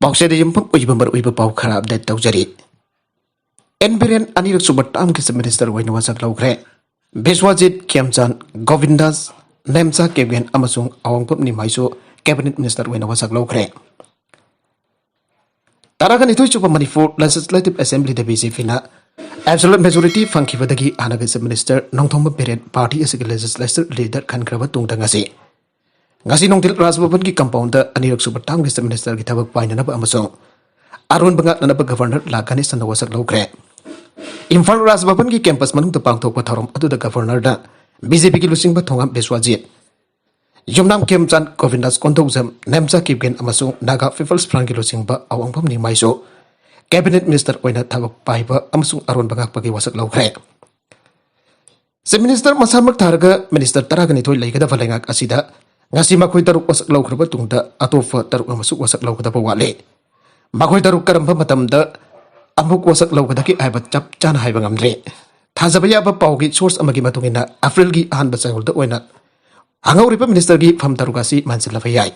ꯄꯥꯎꯆꯦꯗ ꯌꯨꯝꯐꯝ ꯑꯣꯏꯕ ꯃꯔꯨꯑꯣꯏꯕ ꯄꯥꯎ ꯈꯔ ꯑꯞꯗꯦꯠ ꯇꯧꯖꯔꯤ꯫ ꯑꯦꯟꯕꯤꯔꯦꯟ ꯑꯅꯤꯔꯛ ꯁꯨꯕ ꯇꯥꯝꯒꯤ ꯆꯤꯐ ꯃꯤꯅꯤꯁꯇꯔ ꯑꯣꯏꯅ ꯋꯥꯁꯛ ꯂꯧꯈ꯭ꯔꯦ꯫ ꯕꯤꯁ꯭ꯋꯥꯖꯤꯠ ꯈꯦꯝꯆꯥꯟ, ꯒꯣꯕꯤꯟꯗꯥꯁ ꯅꯦꯝꯆꯥ ꯀꯦꯞꯒꯦꯟ ꯑꯃꯁꯨꯡ ꯑꯋꯥꯡꯄꯝ ꯅꯤꯃꯥꯏꯁꯨ ꯀꯦꯕꯤꯅꯦꯠ ꯃꯤꯅꯤꯁꯇꯔ ꯑꯣꯏꯅ ꯋꯥꯁꯛ ꯂꯧꯈ꯭ꯔꯦ꯫ ꯇꯔꯥꯒꯅꯤꯊꯣꯏ ꯁꯨꯕ ꯃꯅꯤꯄꯨꯔ ꯂꯦꯖꯤꯁꯂꯦꯇꯤꯚ ꯑꯦꯁꯦꯝꯕ꯭ꯂꯤꯗ ꯕꯤꯖꯦꯄꯤꯅ ꯑꯦꯕꯁꯣꯂꯨꯠ ꯃꯦꯖꯣꯔꯤꯇꯤ ꯐꯪꯈꯤꯕꯗꯒꯤ ꯍꯥꯟꯅꯒꯤ chief minister Nongthombam Biren party ꯑꯁꯤꯒꯤ ꯂꯦꯖꯤꯁꯂꯦꯆꯔ ꯂꯤꯗꯔ ꯈꯟꯈ꯭ꯔꯕ ꯇꯨꯡꯗ ꯉꯁꯤ ꯅꯨꯡꯊꯤꯜ ꯔꯥꯖꯚꯕꯟꯒꯤ ꯀꯝꯄꯥꯎꯟꯗ ꯑꯅꯤꯔꯛ ꯁꯨꯕ ꯇꯥꯝꯒꯤ ꯆꯤꯐ ꯃꯤꯅꯤꯁꯇꯔꯒꯤ ꯊꯕꯛ ꯄꯥꯏꯅꯅꯕ ꯑꯃꯁꯨꯡ ꯑꯔꯣꯟꯕ ꯉꯥꯛꯅꯅꯕ ꯒꯚꯔꯅꯔ ꯂꯥ ꯒꯅꯦꯁꯟꯅ ꯋꯥꯁꯛ ꯂꯧꯈ꯭ꯔꯦ꯫ ꯏꯝꯐꯥꯜ ꯔꯥꯖꯚꯕꯟꯒꯤ ꯀꯦꯝꯄꯁ ꯃꯅꯨꯡꯗ ꯄꯥꯡꯊꯣꯛꯄ ꯊꯧꯔꯝ ꯑꯗꯨꯗ ꯒꯚꯔꯅꯔꯅ ꯕꯤꯖꯦꯄꯤꯒꯤ ꯂꯨꯆꯤꯡꯕ ꯊꯣꯉꯥꯝ ꯕꯤꯁ꯭ꯋꯥꯖꯤꯠ, ꯌꯨꯝꯅꯥꯝ ꯈꯦꯝꯆꯥꯟ, ꯒꯣꯕꯤꯟꯗꯥꯁ ꯀꯣꯟꯊꯧꯖꯝ, ꯅꯦꯝꯆꯥ ꯀꯤꯞꯒꯦꯟ ꯑꯃꯁꯨꯡ ꯅꯥꯒꯥ ꯄꯤꯄꯜꯁ ꯐ꯭ꯔꯟꯠꯀꯤ ꯂꯨꯆꯤꯡꯕ ꯑꯋꯥꯡꯄꯝ ꯅꯤꯃꯥꯏꯁꯨ ꯀꯦꯕꯤꯅꯦꯠ ꯃꯤꯅꯤꯁꯇꯔ ꯑꯣꯏꯅ ꯊꯕꯛ ꯄꯥꯏꯕ ꯑꯃꯁꯨꯡ ꯑꯔꯣꯟꯕ ꯉꯥꯛꯄꯒꯤ ꯋꯥꯁꯛ ꯂꯧꯈ꯭ꯔꯦ꯫ ꯆꯤꯐ ꯃꯤꯅꯤꯁꯇꯔ ꯃꯁꯥꯃꯛ ꯊꯥꯔꯒ ꯃꯤꯅꯤꯁꯇꯔ ꯇꯔꯥꯒꯅꯤꯊꯣꯏ ꯂꯩꯒꯗꯕ ꯂꯩꯉꯥꯛ ꯑꯁꯤꯗ ꯉꯁꯤ ꯃꯈꯣꯏ ꯇꯔꯨꯛ ꯋꯥꯁꯛ ꯂꯧꯈ꯭ꯔꯕ ꯇꯨꯡꯗ ꯑꯇꯣꯞꯄ ꯇꯔꯨꯛ ꯑꯃꯁꯨ ꯋꯥꯁꯛ ꯂꯧꯒꯗꯕ ꯋꯥꯠꯂꯤ꯫ ꯃꯈꯣꯏ ꯇꯔꯨꯛ ꯀꯔꯝꯕ ꯃꯇꯝꯗ ꯑꯃꯨꯛ ꯋꯥꯁꯛ ꯂꯧꯒꯗꯒꯦ ꯍꯥꯏꯕ ꯆꯞ ꯆꯥꯅ ꯍꯥꯏꯕ ꯉꯝꯗ꯭ꯔꯤ꯫ ꯊꯥꯖꯕ ꯌꯥꯕ ꯄꯥꯎꯒꯤ ꯁꯣꯔꯁ ꯑꯃꯒꯤ ꯃꯇꯨꯡ ꯏꯟꯅ ꯑꯦꯄ꯭ꯔꯤꯜꯒꯤ ꯑꯍꯥꯟꯕ ꯆꯌꯣꯜꯗ ꯑꯣꯏꯅ ꯍꯪꯍꯧꯔꯤꯕ ꯃꯤꯅꯤꯁꯇꯔꯒꯤ ꯐꯝ ꯇꯔꯨꯛ ꯑꯁꯤ ꯃꯥꯟꯁꯤꯜꯂꯕ ꯌꯥꯏ꯫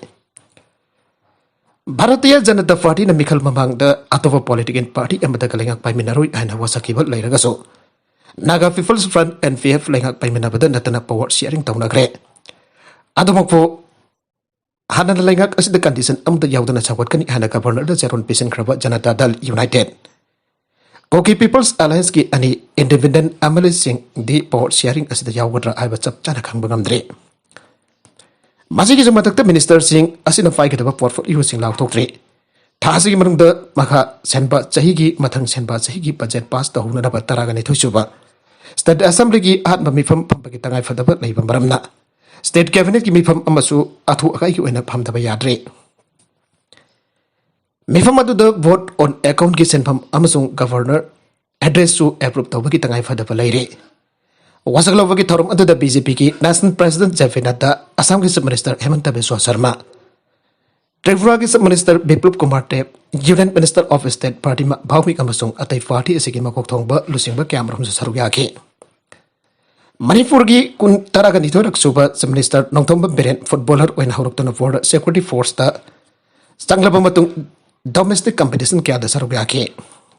ꯚꯥꯔꯇꯤꯌꯥ ꯖꯅꯇꯥ ꯄꯥꯔꯇꯤꯅ ꯃꯤꯈꯜ ꯃꯃꯥꯡꯗ ꯑꯇꯣꯞꯄ ꯄꯣꯂꯤꯇꯤꯀꯦꯜ ꯄꯥꯔꯇꯤ ꯑꯃꯗꯒ ꯂꯩꯉꯥꯛ ꯄꯥꯏꯃꯤꯟꯅꯔꯣꯏ ꯍꯥꯏꯅ ꯋꯥꯁꯛꯈꯤꯕ ꯂꯩꯔꯒꯁꯨ ꯅꯥꯒꯥ ꯄꯤꯄꯜꯁ ꯐ꯭ꯔꯟꯠ NPF ꯂꯩꯉꯥꯛ ꯄꯥꯏꯃꯤꯟꯅꯕꯗ ꯅꯠꯇꯅ ꯄꯋꯥꯔ ꯁꯤꯌꯔꯤꯡ ꯇꯧꯅꯈ꯭ꯔꯦ꯫ ꯑꯗꯨꯃꯛꯄꯨ ꯍꯥꯟꯅꯅ ꯂꯩꯉꯥꯛ ꯑꯁꯤꯗ ꯀꯟꯗꯤꯁꯟ ꯑꯃꯗ ꯌꯥꯎꯗꯅ ꯁꯧꯒꯠꯀꯅꯤ ꯍꯥꯏꯅ ꯒꯚꯔꯅꯔꯗ ꯆꯦꯔꯣꯟ ꯄꯤꯁꯤꯟꯈ꯭ꯔꯕ ꯖꯅꯇꯥ ꯗꯜ ꯌꯨꯅꯥꯏꯇꯦꯗ, ꯀꯣꯀꯤ ꯄꯤꯄꯜꯁ ꯑꯦꯂꯥꯌꯟꯁꯀꯤ ꯑꯅꯤ ꯏꯟꯗꯤꯄꯦꯟꯗꯦꯟꯠ MLAꯁꯤꯡꯗꯤ ꯄꯋꯥꯔ ꯁꯤꯌꯔꯤꯡ ꯑꯁꯤꯗ ꯌꯥꯎꯒꯗ꯭ꯔꯥ ꯍꯥꯏꯕ ꯆꯞ ꯆꯥꯅ ꯈꯪꯕ ꯉꯝꯗ꯭ꯔꯤ꯫ ꯃꯁꯤꯒꯤꯁꯨ ꯃꯊꯛꯇ ꯃꯤꯅꯤꯁꯇꯔꯁꯤꯡ ꯑꯁꯤꯅ ꯄꯥꯏꯒꯗꯕ ꯄꯣꯔꯠꯐꯣꯂꯤꯑꯣꯁꯤꯡ ꯂꯥꯎꯊꯣꯛꯇ꯭ꯔꯤ꯫ ꯊꯥ ꯑꯁꯤꯒꯤ ꯃꯅꯨꯡꯗ ꯃꯈꯥ ꯁꯦꯟꯕ ꯆꯍꯤꯒꯤ ꯃꯊꯪ ꯁꯦꯟꯕ ꯆꯍꯤꯒꯤ ꯕꯖꯦꯠ ꯄꯥꯁ ꯇꯧꯍꯧꯅꯅꯕ ꯇꯔꯥꯒꯅꯤꯊꯣꯏ ꯁꯨꯕ ꯁ꯭ꯇꯦꯠ ꯑꯦꯁꯦꯝꯕ꯭ꯂꯤꯒꯤ ꯑꯍꯥꯟꯕ ꯃꯤꯐꯝ ꯐꯝꯕꯒꯤ ꯇꯉꯥꯏꯐꯗꯕ ꯂꯩꯕ ꯃꯔꯝꯅ ꯁ꯭ꯇꯦꯠ ꯀꯦꯕꯤꯅꯦꯠꯀꯤ ꯃꯤꯐꯝ ꯑꯃꯁꯨ ꯑꯊꯨ ꯑꯀꯥꯏꯒꯤ ꯑꯣꯏꯅ ꯐꯝꯗꯕ ꯌꯥꯗ꯭ꯔꯤ꯫ ꯃꯤꯐꯝ ꯑꯗꯨꯗ ꯚꯣꯠ ꯑꯣꯟ ꯑꯦꯀꯥꯎꯟꯠꯀꯤ ꯁꯦꯟꯐꯝ ꯑꯃꯁꯨꯡ ꯒꯚꯔꯅꯔ ꯑꯦꯗ꯭ꯔꯦꯁꯁꯨ ꯑꯦꯄ꯭ꯔꯨꯞ ꯇꯧꯕꯒꯤ ꯇꯉꯥꯏꯐꯗꯕ ꯂꯩꯔꯤ꯫ ꯋꯥꯁꯛ ꯂꯧꯕꯒꯤ ꯊꯧꯔꯝ ꯑꯗꯨꯗ ꯕꯤꯖꯦꯄꯤꯒꯤ ꯅꯦꯁꯅꯦꯜ ꯄ꯭ꯔꯦꯁꯤꯗꯦꯟꯠ ꯖꯦ.ꯄꯤ. ꯅड्डा, ꯑꯁꯥꯝꯒꯤ ꯆꯤꯐ ꯃꯤꯅꯤꯁꯇꯔ ꯍꯦꯃꯟꯇ ꯕꯤꯁ꯭ꯋꯥ ꯁꯔꯃ, ꯇ꯭ꯔꯤꯄꯨꯔꯥꯒꯤ chief minister Biplab Kumar Deb, union minister of state Pratima Bhoumik ꯑꯃꯁꯨꯡ ꯑꯇꯩ ꯄꯥꯔꯇꯤ ꯑꯁꯤꯒꯤ ꯃꯀꯣꯛ ꯊꯣꯡꯕ ꯂꯨꯆꯤꯡꯕ ꯀꯌꯥꯃꯔꯨꯝꯁꯨ ꯁꯔꯨꯛ ꯌꯥꯈꯤ꯫ ꯃꯅꯤꯄꯨꯔꯒꯤ ꯇꯔꯥꯒꯅꯤꯊꯣꯏꯔꯛ ꯁꯨꯕ chief minister Nongthombam Biren footballer ꯑꯣꯏꯅ ꯍꯧꯔꯛꯇꯨꯅ ꯕꯣꯔꯗꯔ ꯁꯦꯀ꯭ꯌꯨꯔꯤꯇꯤ ꯐꯣꯔꯁꯇ ꯆꯪꯂꯕ ꯃꯇꯨꯡ ꯗꯣꯃꯦꯁꯇꯤꯛ ꯀꯝꯄꯤꯇꯤꯁꯟ ꯀꯌꯥꯗ ꯁꯔꯨꯛ ꯌꯥꯈꯤ꯫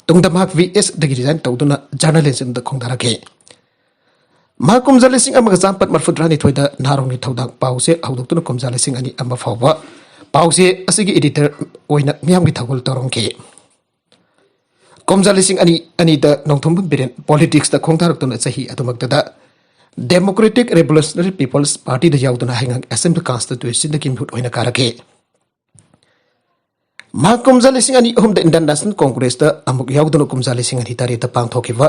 ꯇꯨꯡꯗ ꯃꯍꯥꯛ VSꯗꯒꯤ ꯔꯤꯖꯥꯏꯟ ꯇꯧꯗꯨꯅ ꯖꯔꯅꯦꯂꯤꯖꯝꯗ ꯈꯣꯡꯗꯥꯔꯛꯈꯤ꯫ ꯃꯍꯥꯛ ꯀꯨꯝꯖꯥ 1932ꯗ ꯅꯍꯥꯔꯣꯟꯒꯤ ꯊꯧꯗꯥꯡ ꯄꯥꯎꯆꯦ ꯍꯧꯗꯣꯛꯇꯨꯅ ꯀꯨꯝꯖꯥ 2001 ꯐꯥꯎꯕ ꯄꯥꯎꯆꯦ ꯑꯁꯤꯒꯤ ꯑꯦꯗꯤꯇꯔ ꯑꯣꯏꯅ ꯃꯤꯌꯥꯝꯒꯤ ꯊꯧꯒꯜ ꯇꯧꯔꯝꯈꯤ꯫ ꯀꯨꯝꯖꯥ 2002ꯗ ꯅꯣꯡꯊꯣꯝꯕꯝ ꯕꯤꯔꯦꯟ ꯄꯣꯂꯤꯇꯤꯛꯁꯇ ꯈꯣꯡꯗꯥꯔꯛꯇꯨꯅ ꯆꯍꯤ ꯑꯗꯨꯃꯛꯇꯗ ꯗꯦꯃꯣꯀ꯭ꯔꯦꯇꯤꯛ ꯔꯤꯚꯣꯂꯨꯁꯅꯔꯤ ꯄꯤꯄꯜꯁ ꯄꯥꯔꯇꯤꯗ ꯌꯥꯎꯗꯨꯅ ꯍꯩꯉꯥꯡ ꯑꯦꯁꯦꯝꯕ꯭ꯂꯤ ꯀꯟꯁꯇꯤꯇ꯭ꯌꯨꯟꯁꯤꯗꯒꯤ ꯃꯤꯍꯨꯠ ꯑꯣꯏꯅ ꯀꯥꯔꯛꯈꯤ꯫ ꯃꯍꯥꯛ ꯀꯨꯝꯖꯥ 2003ꯗ ꯏꯟꯗꯤꯌꯟ ꯅꯦꯁꯅꯦꯜ ꯀꯣꯡꯒ꯭ꯔꯦꯁꯇ ꯑꯃꯨꯛ ꯌꯥꯎꯗꯨꯅ ꯀꯨꯝꯖꯥ 2003ꯗ ꯄꯥꯡꯊꯣꯛꯈꯤꯕ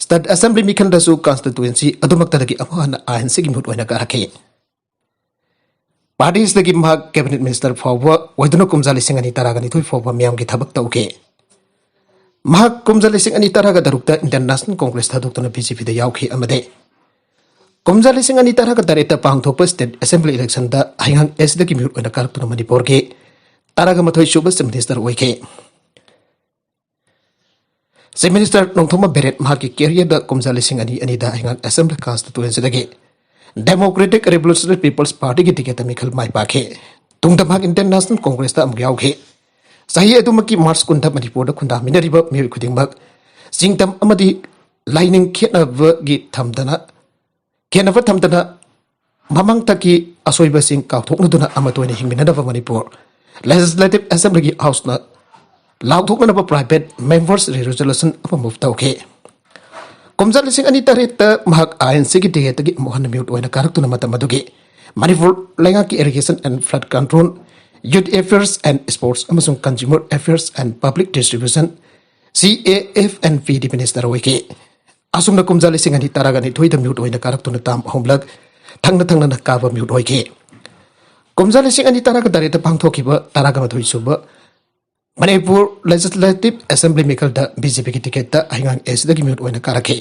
ꯁ꯭ꯇꯦꯠ ꯑꯦꯁꯦꯝꯕ꯭ꯂꯤ ꯃꯤꯈꯜꯗꯁꯨ ꯀꯟꯁꯇꯤꯇ꯭ꯌꯨꯟꯁꯤ ꯑꯗꯨꯃꯛꯇꯗꯒꯤ ꯑꯃꯨꯛ ꯍꯟꯅ INCꯒꯤ ꯃꯤꯍꯨꯠ ꯑꯣꯏꯅ ꯀꯥꯔꯛꯈꯤ꯫ ꯄꯥꯔꯇꯤ ꯑꯁꯤꯗꯒꯤ ꯃꯍꯥꯛ ꯀꯦꯕꯤꯅꯦꯠ ꯃꯤꯅꯤꯁꯇꯔ ꯐꯥꯎꯕ ꯑꯣꯏꯗꯨꯅ ꯀꯨꯝꯖꯥ 2012 ꯐꯥꯎꯕ ꯃꯤꯌꯥꯝꯒꯤ ꯊꯕꯛ ꯇꯧꯈꯤ꯫ ꯃꯍꯥꯛ ꯀꯨꯝꯖꯥ 2013ꯗ ꯏꯟꯗꯤꯌꯟ ꯅꯦꯁꯅꯦꯜ ꯀꯣꯡꯒ꯭ꯔꯦꯁ ꯊꯥꯗꯣꯛꯇꯨꯅ BJPꯗ ꯌꯥꯎꯈꯤ ꯑꯃꯗꯤ ꯀꯨꯝꯖꯥ 2018ꯗ ꯄꯥꯡꯊꯣꯛꯄ ꯁ꯭ꯇꯦꯠ ꯑꯦꯁꯦꯝꯕ꯭ꯂꯤ ꯏꯂꯦꯛꯁꯟꯗ ꯍꯩꯉꯥꯡ ꯑꯦꯁꯗꯒꯤ ꯃꯤꯍꯨꯠ ꯑꯣꯏꯅ ꯀꯥꯔꯛꯇꯨꯅ ꯃꯅꯤꯄꯨꯔꯒꯤ 13 ꯁꯨꯕ ꯆꯤꯐ ꯃꯤꯅꯤꯁꯇꯔ ꯑꯣꯏꯈꯤ꯫ ꯆꯤꯐ ꯃꯤꯅꯤꯁꯇꯔ ꯅꯣꯡꯊꯣꯝꯕꯝ ꯕꯤꯔꯦꯟ ꯃꯍꯥꯛꯀꯤ ꯀꯦꯔꯤꯌꯔꯗ ꯀꯨꯝꯖꯥ 2002ꯗ ꯍꯩꯉꯥꯡ ꯑꯦꯁꯦꯝꯕ꯭ꯂꯤ ꯀꯟꯁꯇꯤꯇ꯭ꯌꯨꯟꯁꯤꯗꯒꯤ ꯗꯦꯃꯣꯀ꯭ꯔꯦꯇꯤꯛ ꯔꯤꯚꯣꯂꯨꯁꯅꯔꯤ ꯄꯤꯄꯜꯁ ꯄꯥꯔꯇꯤꯒꯤ ꯇꯤꯀꯦꯠꯇ ꯃꯤꯈꯜ ꯃꯥꯏ ꯄꯥꯛꯈꯤ꯫ ꯇꯨꯡꯗ ꯃꯍꯥꯛ ꯏꯟꯗꯤꯌꯟ ꯅꯦꯁꯅꯦꯜ ꯀꯣꯡꯒ꯭ꯔꯦꯁꯇ ꯑꯃꯨꯛ ꯌꯥꯎꯈꯤ꯫ ꯆꯍꯤ ꯑꯗꯨꯃꯛꯀꯤ ꯃꯥꯔꯆ 10ꯗ ꯃꯅꯤꯄꯨꯔꯗ ꯈꯨꯟꯗꯥꯃꯤꯟꯅꯔꯤꯕ ꯃꯤꯑꯣꯏ ꯈꯨꯗꯤꯡꯃꯛ ꯆꯤꯡꯇꯝ ꯑꯃꯗꯤ ꯂꯥꯏꯅꯤꯡ ꯈꯦꯟꯅꯕ ꯊꯝꯗꯅ ꯃꯃꯥꯡꯊꯛꯀꯤ ꯑꯁꯣꯏꯕꯁꯤꯡ ꯀꯥꯎꯊꯣꯛꯅꯗꯨꯅ ꯑꯃꯠꯇ ꯑꯣꯏꯅ ꯍꯤꯡꯃꯤꯟꯅꯅꯕ ꯃꯅꯤꯄꯨꯔ ꯂꯦꯖꯤꯁꯂꯦꯇꯤꯚ ꯑꯦꯁꯦꯝꯕ꯭ꯂꯤꯒꯤ ꯍꯥꯎꯁꯅ ꯂꯥꯎꯊꯣꯛꯅꯅꯕ ꯄ꯭ꯔꯥꯏꯚꯦꯠ ꯃꯦꯝꯕꯔꯁ ꯔꯤꯖꯣꯂꯨꯁꯟ ꯑꯃ ꯃꯨꯚ ꯇꯧꯈꯤ꯫ ꯀꯨꯝꯖꯥ 2003ꯗ ꯃꯍꯥꯛ INCꯒꯤ ꯇꯤꯀꯦꯠꯇꯒꯤ ꯑꯃꯨꯛ ꯍꯟꯅ ꯃꯤꯍꯨꯠ ꯑꯣꯏꯅ ꯀꯥꯔꯛꯇꯨꯅ ꯃꯇꯝ ꯑꯗꯨꯒꯤ ꯃꯅꯤꯄꯨꯔ ꯂꯩꯉꯥꯛꯀꯤ irrigation and flood control, youth affairs and sports ꯑꯃꯁꯨꯡ consumer affairs and public distribution CAF&PD minister ꯑꯣꯏꯈꯤ꯫ ꯑꯁꯨꯝꯅ ꯀꯨꯝꯖꯥ 2012ꯗ ꯃꯤꯍꯨꯠ ꯑꯣꯏꯅ ꯀꯥꯔꯛꯇꯨꯅ ꯇꯥꯝ ꯑꯍꯨꯝꯂꯛ ꯊꯪꯅ ꯀꯥꯕ ꯃꯤꯍꯨꯠ ꯑꯣꯏꯈꯤ꯫ ꯀꯨꯝꯖꯥ 2013ꯗ ꯄꯥꯡꯊꯣꯛꯈꯤꯕ 11 ꯁꯨꯕ ꯃꯅꯤꯄꯨꯔ ꯂꯦꯖꯤꯁꯂꯦꯇꯤꯚ ꯑꯦꯁꯦꯝꯕ꯭ꯂꯤ ꯃꯤꯈꯜꯗ BJPꯒꯤ ꯇꯤꯀꯦꯠꯇ ꯍꯩꯉꯥꯡ ꯑꯦꯁꯗꯒꯤ ꯃꯤꯍꯨꯠ ꯑꯣꯏꯅ ꯀꯥꯔꯛꯈꯤ꯫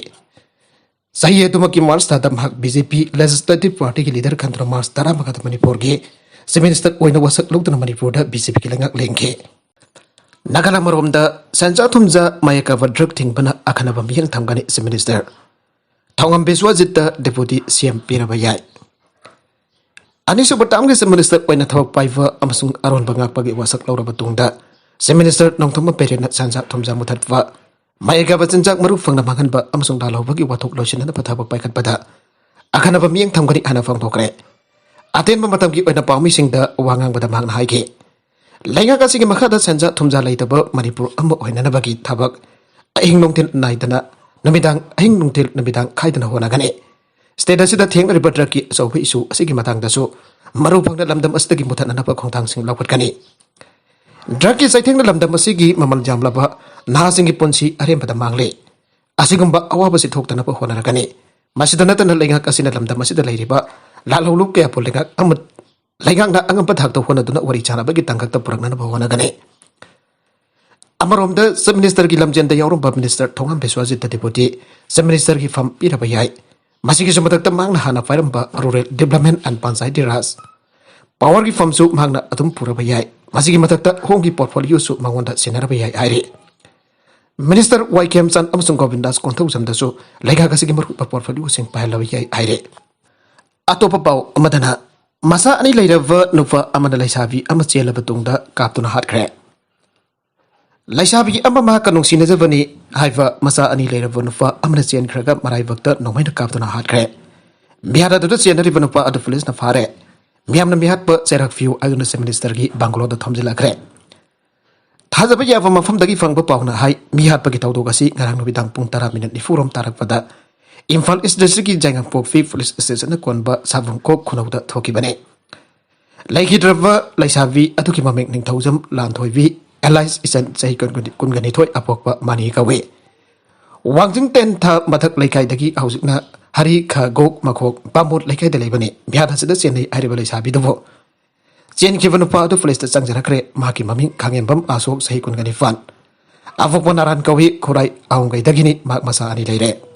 ꯆꯍꯤ ꯑꯗꯨꯃꯛꯀꯤ ꯃꯥꯔꯆ ꯊꯥꯗ ꯃꯍꯥꯛ BJP ꯂꯦꯖꯤꯁꯂꯦꯇꯤꯚ ꯄꯥꯔꯇꯤꯒꯤ ꯂꯤꯗꯔ ꯈꯟꯗꯨꯅ ꯃꯥꯔꯆ 15ꯗ ꯃꯅꯤꯄꯨꯔꯒꯤ ꯆꯤꯐ ꯃꯤꯅꯤꯁꯇꯔ ꯑꯣꯏꯅ ꯋꯥꯁꯛ ꯂꯧꯗꯨꯅ ꯃꯅꯤꯄꯨꯔꯗ BJPꯒꯤ ꯂꯩꯉꯥꯛ ꯂꯦꯡꯈꯤ꯫ ꯅꯥꯒꯥꯂꯦꯟ ꯑꯃꯔꯣꯝꯗ ꯁꯦꯟꯖꯥ ꯊꯨꯝꯖꯥ ꯃꯌꯦꯛꯀꯕ ꯗ꯭ꯔꯒ ꯊꯤꯡꯕꯅ ꯑꯈꯟꯅꯕ ꯃꯤꯠꯌꯦꯡ ꯊꯝꯒꯅꯤ ꯆꯤꯐ ꯃꯤꯅꯤꯁꯇꯔ ꯊꯧꯉꯝ ꯕꯤꯁ꯭ꯋꯥꯖꯤꯠꯇ ꯗꯦꯄꯨꯇꯤ CM ꯄꯤꯔꯕ ꯌꯥꯏ꯫ ꯑꯅꯤꯁꯨꯕ ꯇꯥꯝꯒꯤ ꯆꯤꯐ ꯃꯤꯅꯤꯁꯇꯔ ꯑꯣꯏꯅ ꯊꯕꯛ ꯄꯥꯏꯕ ꯑꯃꯁꯨꯡ ꯑꯔꯣꯟꯕ ꯉꯥꯛꯄꯒꯤ ꯋꯥꯁꯛ ꯂꯧꯔꯕ ꯇꯨꯡꯗ Chief Minister Nongthoma Perena Sansa Thomja Muthatwa Maiga Bachinjak Maru Fangna Manghanba amasung Dalawagi Wathok Loisinana Pathaba Paikhatpada Akhanaba Miang Thamgani Hana Phangthokre Atenba Matamgi Oina Pawmisingda Wangangbada Mangna Haike Lainga Kasigi Makhada Sansa Thomja Laitaba Manipur Amba Oinanabagi Thabak Ahing Nongtil Naidana Namidang Ahing Nongtil Namidang Khaidana Honagane State asida Thengriba Draki Sobi Isu Asigi Matangdasu Maru Phangna Lamdam Astagi Muthananaba Khongthangsing Lawhatkani Draki Saithengna Lamdam Asigi Mamal Jamlaba Nahasingi Ponsi Arempada Mangle Asigumba Awabasi Thoktanaba Honaragani Masidanatana Lengak Asina Lamdam Asida Lairiba Lalulu Kaya Polengak Amat Lengang na Angampathak to Honaduna Wari Chana Bagi Tangkak Purangana Honagane Amarom the Sub Minister Gilamjan the Yorumba Minister Tongam Beswazi the Deputy Sub Minister Gifam Pirabayai Masiki Sumatak Mangna Hana Firamba Rural Development and Pansai Diras Power Gifam Su Magna Atum Purabayai Masiki Matata Hongi Portfolio Su Mangwanda Senarabayai Aire Minister YKM San Amsung Govindas Kontosam Dasu Lega Kasigi Marupa Portfolio Sing Pahalayai Aire Atopa Pau Amadana Masa Ani Lairava Nufa Amanda Laisavi Amachela Batunda Kaptuna Hatkre Laisavi Amama Kanung Sinazavani Haiva Masa Ani Lairava Nufa Amanazian Kraga Marai Vakta Nomaina Kaptuna Hatkre Miada the Sienari Vanupa at the Fulis Nafare Miamna Mihatpa Serak Few Agnes Minister Banglo the Tomzilla Kre Tazabaya from the Gifang Bapana Hai Mihat Pagitogasi Garang Bidang Puntara Minute Nifurum Tarakpada Infal is the Siki Jangam Pop Fee Police Station Konba Savum Kok Kunauda Tokibane Laki Driver Laisavi Atukima Making Tozum Lantoivi Allies is an Saikon Kunganitoi Apokpa Manikawe Wangjing Tenta Matak Lakai Dagi Ausina Hari Ka Gok Makok Bambut Lakai de Lebani Miata Citizen Arrival Sabi Dovo Jen Kivan Part of Flister Sanjarakre Maki Mami Kangembam Aso Saikun Ganifan Avopanaran Kawi Kurai Aungai Dagini Magmasa Ani Lere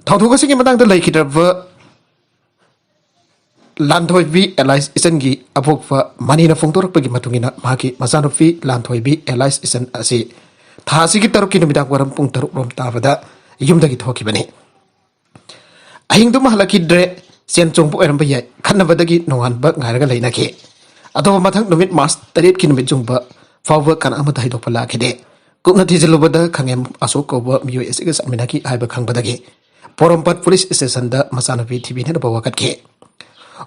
Tautugasing Madang the Lake Driver Landhoi V Allies Isengi Apokfa Manina Fungtor Pagimatungina Maki Masano V Landhoi V Allies Isen Asi Tasiki Tarukin Midawaram Puntar Rom Tavada Yumdagi Tokibani Ahingdum Halaki Dre Sian Chongpo Erambaya Kanavadagi Noan Bak Naraga Lainaki Ado Matang Nomit Mas Tarit Kinmijumba Fawa Kan Amatai Dopalakide Kuna Tizilubada Kangem Asoko Mu Esigas Aminaki Iba Kangbadagi Porompat Police Station da Masanavi TV na bawakat ke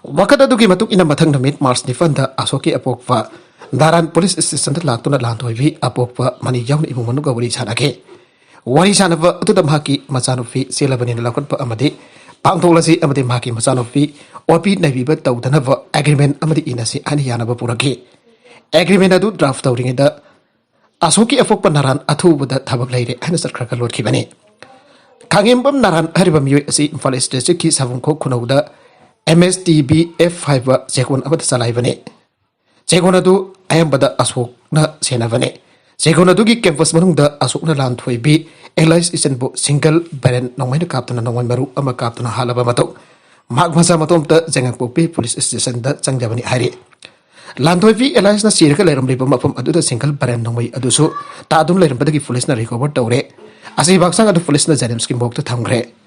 Wakata dugi matuk ina matang namit Mars Nifanda Asoki Apokfa Daran Police Station da Latuna Lantoivi Apokfa Mani Yawn Imumanuga Wari Sanake Wari Sanava Utudamhaki Masanofi Silabani Lakot Pa Amadi Pangtolasi Amadi Maki Masanofi Opi Naviba Tautanava Agreement Amadi Inasi Aniana Bapuraki Agreement Adu Draft Tauring da Asoki Apokpa Naran Atu Buda Tabak Lady Anisar Kraka Lord Kibani Kangembam Naran Haribam USC Infales District Savunko Kunoda MSTB F5 Sekon Abad Salaivane Sekonadu Ayambada Asok na Senavane Sekonadugi Campus Manunda Asok na Landway B Elias Isenbo Single Baren Nomina Captain and Noman Maru Ama Captain Halaba Mato Magmasa Matomta Zangapopi Police Station da Sangjavani Hari Landway V Elias na Circle Lerum Ribama from Aduda Single Baren Nomai Aduso Tadum Lerum Padaki Police na recover Taure Asi Baksang adu Police na Zanem Skimbok to Tangre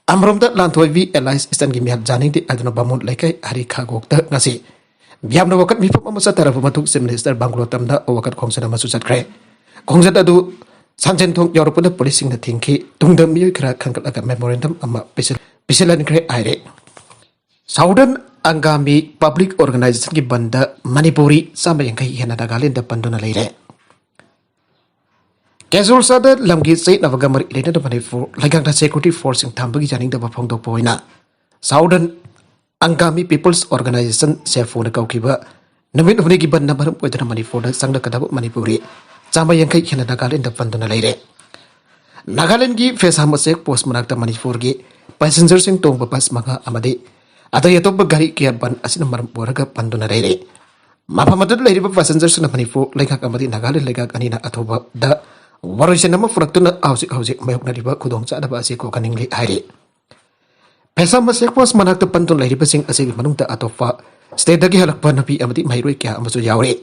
Amrom da Landway V Elias Istan Gimiat Janing di Aduna Bamon Leke Hari Kagok ta Ngasi Biam na wakat mipap amasa tarafu matuk si Minister Banglotam da o wakat kongsa na masusat kre Kongsa adu Sanchen tong Europe da policing na tingki Tungdam miyo kira kangkat agak memorandum ama pisilan kre aire Southern Angami Public Organization ki banda Manipuri sama yang kaya na dagalin da pandona leire Casual sada lamgi say na wagamar ilena da Manipur lagang da security force yung tambagi janing da bapong do po na Southern Angami People's Organization Sefo na Kaukiba Namin Uni Giban na Maram Pwede na Manipur Sang na Kadabo Manipuri Sama yang kay Nagalin da Pando na Leire Nagalin gi Fes Hamasek Post Managda Manipur gi Passengers yung tong papas mga amadi At ay ito bagari kaya ban asin na Maram Pwede Pando na Leire Mapamadad Leire pa passengers na Manipur Legak amadi Nagalin legak anina atoba da Waroy siya naman furakto na Ausik mayok na diba Kudong sa adaba asiko kaningli hari Pesa masekwas managta pantun lahir pasing asig manungta atofa stay dagi halakpa napi amati mahiroy kaya amaso yawre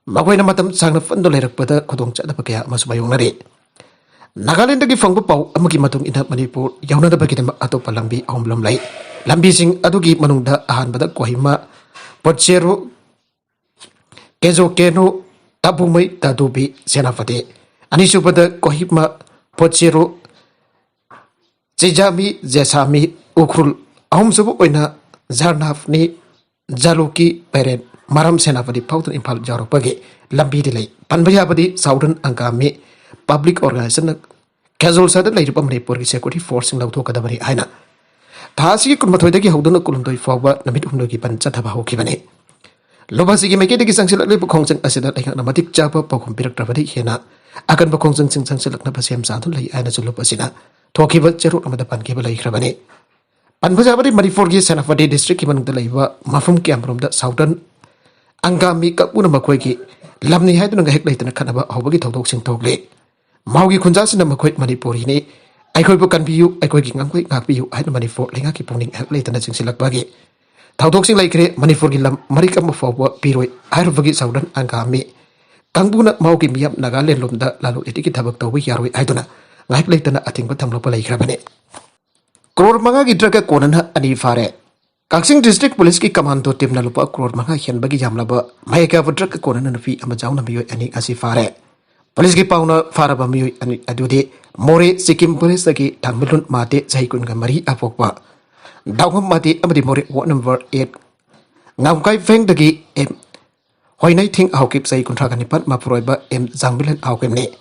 magway na matam sang na pantun lahir pada kudong sa adaba kaya amaso mayong nari Nagalin dagi fangbo pau amagi matong ina Manipur yaw na daba kita atopa lambi ahom lamlay lambi sing adugi manungda ahan badag kwahima potsero kezo keno Tabumai Tadubi Senafade Anisubada Kohima Pochiro Jijami Jesami Ukrul Ahumsubu Oina Zarnafni Jaluki Peren Maram Senafadi Powder Impal Jaropage Lambi delay Panbayabadi Southern Angami Public Organization Casual Sada Lady Pamri Security Forcing Lauto Kadabari Aina Tasi Kumatodaki Hoduna Kulundoi forward Namit Undoki Panchatabaho Kibane Lobasi Maketi Sanction Kongsen Asida like Namatic Japa Pokum Pirakravadi Hena Akan Pokongsen Sanction Napasam Saduli and Zulupasina Tokiva Jeru Amadapan Kibala Ikravane Panpajabadi Mariforgi Sanafadi district Iman the Lava Mafum Camprum the Southern Angami Kapuna Makweki Lamni had no heck late in a Kanaba Hobagi Todoxin Togle Maugi Kunjas in the Makwek Manipurini I could can be you, I could quick not be you, I had money for Lingaki Pony late in the Sinsilak Bagi Tautoxin like money for Gilam Marikam for Piroi Irovagi Southern Angami Kanguna Maugi Miam Nagale Lunda Lalu Etiki Tabak Yarwi Idona like late than I think what Tamlopa Krabane Kror Manga Gidraka Konana Ani Fare Kaksing District Police Ki Commando Tim Nalupa Kror Manga Hian Bagi Yamlaba Mayaka Draka Konan and Fee Amajauna Mio Ani Asifare Police Ki Pauna Faraba Mio and Adude More Sikim Police Taki Tamilun Mate Saikun Mari Apokwa Dawam Mati Amadi More what number 8 Namkai Feng Dagi M Hoinai Ting Aukip Saikun Traganipat Maproiba M Zambilan Aukemne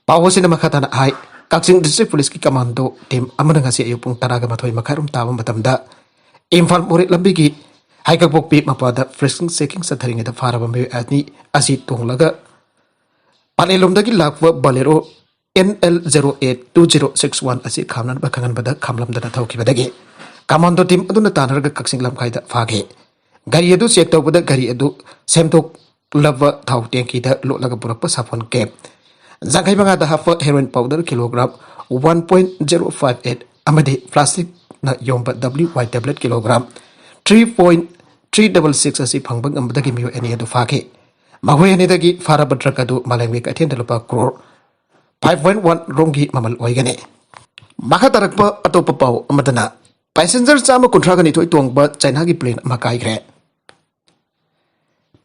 Pawas in the Makatana High Kaksing District Police Ki Commando Tim Amanangasi Yupung Taraga Matoi Makarum Tawam Matamda Infant Morit Lambigi Haikabok Pip Mapada Frisking Seking Sataring at the Farabam Adni Asi Tunglaga Panelumdagi Lakwa Balero NL082061 Asi Kamlan Bakangan Bada Kamlam Dana Tauki Badagi Commando Tim Aduna Tanaraga Kaksing Lamkaida Fage Gari Edu Sekto Buda Gari Edu Semtok Lava Tau Tenki da Lulaga Burapa Sapon Cap Zakai Banga the half heroin powder kilogram 1.058 Amade plastic na Yomba WY tablet kilogram 3.366 Asi Pangbang Amadagi Mio any other Fake Mahoy Nidagi Farabadrakadu Malangwik attend the Lupa Crore 5.1 Rongi Mamal Oigane Makatarakpa Atopapau Amadana Passengers Sama Contragani to Tongba Chainagi plane Makai Gre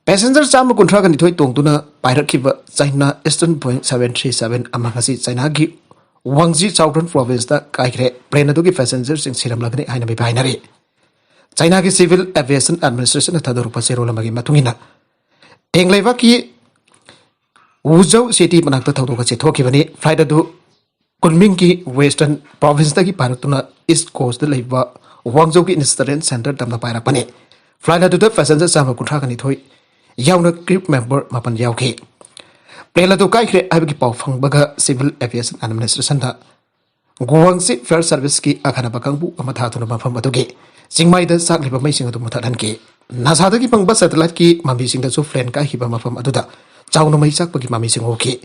Passengers Sama Contragani to Tongtuna Pirate Kiva China Eastern Point 737 Amagasi Chainagi Wangji Southern Province da Kaikre Plenadugi passengers in Siram Lagani Ainami Binary China Civil Aviation Administration at Tadarupa Serola Magi Matungina Tenglevaki Wuzhou City Manakta Tautoka Tokivani flight adu Kunmingki Western Province Dagi Paratuna East Coast the Leva Wangzhou Incident Center Tamna Parapane flight adu the passengers Sama Contragani Toy Yauna group member Mapan Yauke Plane to Kaikre Abiki Pau Fangbaga Civil Aviation Administration da Guangsi Fair Service Ki Akanabakangbu Amatatu Mafamaduge Singmai the Saklipa Missing of Matadanke Nasadaki Pangba satellite ki Mamising the Suflen Kahiba Mafam Aduda Chauno Maisak Paki Mamising okay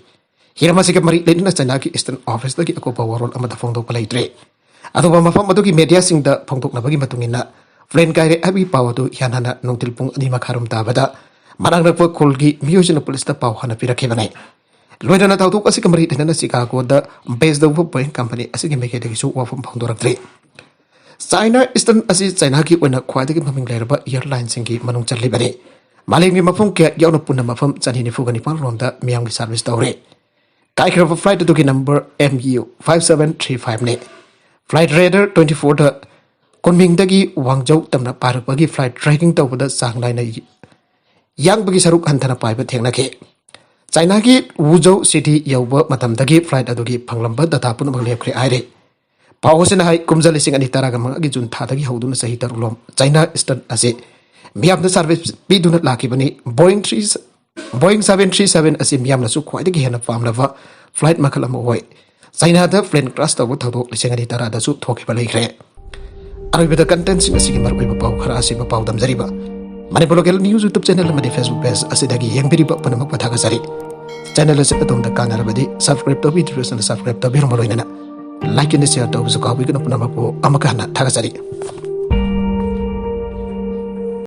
Hiramasika Mari Ledina Sanaki Eastern Office the Akopa Waron Amatafondo Palaitre Adoba Mafamaduki Media Sing the Pongtok Nabagi Matungina Flen Kaire Abi Power to Yanana Nontilpung Animakarum Tabada Marangpo Kolgi Museum Police the Pau Hanapira Kevanai. Loidana Tautu Asikamari in Chicago, the based the Point Company Asikimake show from Pandora 3. China Eastern Asi Chainaki when a quiet coming later airlines in Manung Charlibane. Malingi Mafunke Yonapuna from Chanini Fuganipan Ronda Miami Service Story. Kaiker of a flight to number MU 5735 Flight Radar 24 the Kunmingdagi Wangzhou Tamna Parapagi flight tracking over the Sanglina Yang Bagi Saruk Antana Pipe Tenake. China ki Wuzhou City Yoba Matamdagi flight adugi Panglamba Datapun Maglepre Aire. Pawasin High Kumzalising and Itaragamagi Jun Tatagi Hodun Sahitarulom, China Eastern Ase. Miam the service be do not lucky Bani, Boeing 737 Asim Yamnasu quite again of farm lava, flight Makalamaway. China the friend crust over Toto Lissangatara da Su talk Balekre. Are with the contents in the Sigmar Pau Karasi Pau Dam Zariba. Manipulagal News YouTube channel Madi Facebook page Asidagi Yang Biri Papanak Patagasari. Channel is at the Kanarabadi, subscribe to videos and subscribe to Birmaloina. Like in the share to Zukawi Namapo Amakana Tagasari.